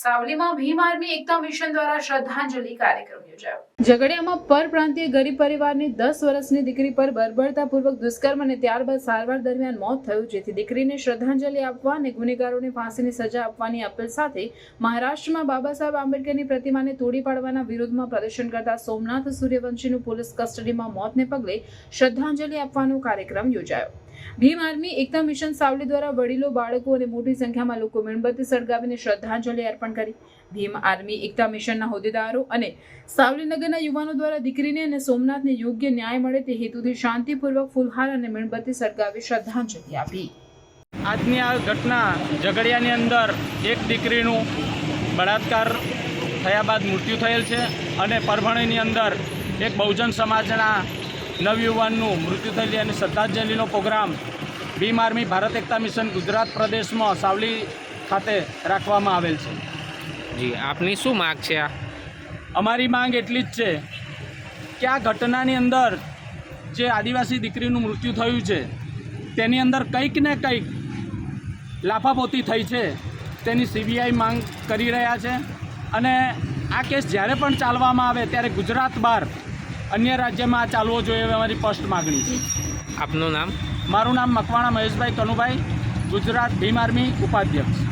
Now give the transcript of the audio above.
સાવલીમાં Bhim army એકતા mission દ્વારા શ્રદ્ધાંજલિ કાર્યક્રમ યોજાયો। ઝઘડિયામાં પરપ્રાંતીય ગરીબ પરિવારની 10 વર્ષની દીકરી પર બર્બરતાપૂર્વક દુષ્કર્મ અને ત્યારબાદ સારવાર દરમિયાન મોત થયું, જેથી દીકરીને શ્રદ્ધાંજલિ આપવા અને ગુનેગારોને ફાંસીની સજા આપવાની અપીલ સાથે મહારાષ્ટ્રમાં બાબા સાહેબ આંબેડકરની પ્રતિમાને તોડી પાડવાના વિરોધમાં પ્રદર્શન કરતા સોમનાથ સૂર્યવંશીનું પોલીસ કસ્ટડીમાં મોતને પગલે શ્રદ્ધાંજલિ આપવાનો કાર્યક્રમ યોજાયો। ભીમ આર્મી એકતા મિશન સાવલી દ્વારા વડીલો, બાળકો અને મોટી સંખ્યામાં લોકો મીણબત્તી સળગાવીને શ્રદ્ધાંજલિ અર્પણ કરી। ભીમ આર્મી એકતા મિશનના હોદ્દેદારો અને સાવલી નગરના યુવાનો દ્વારા દીકરીને અને સોમનાથને યોગ્ય ન્યાય મળે તે હેતુથી શાંતિપૂર્વક ફૂલહાર અને મીણબત્તી સળગાવી શ્રદ્ધાંજલિ આપી। આજની આ ઘટના ઝઘડિયાની અંદર એક દીકરીનું બળાત્કાર થયા બાદ મૃત્યુ થયેલ છે અને પરભણીની અંદર એક બહુજન સમાજના નવયુવાનનું મૃત્યુ થયેલી અને શ્રદ્ધાંજલિનો પ્રોગ્રામ ભીમ આર્મી ભારત એકતા મિશન ગુજરાત પ્રદેશમાં સાવલી ખાતે રાખવામાં આવેલ છે। જી, આપની શું માંગ છે? અમારી માંગ એટલી જ છે કે આ ઘટનાની અંદર જે આદિવાસી દીકરીનું મૃત્યુ થયું છે તેની અંદર કંઈક ને કંઈક લાફાપોતી થઈ છે તેની CBI માંગ કરી રહ્યા છે અને આ કેસ જ્યારે પણ ચાલવામાં આવે ત્યારે ગુજરાત બહાર અન્ય રાજ્યમાં ચાલવો જોઈએ એવી અમારી સ્પષ્ટ માગણી છે। આપનું નામ? મારું નામ મકવાણા મહેશભાઈ કનુભાઈ, ગુજરાત ભીમ આર્મી ઉપાધ્યક્ષ।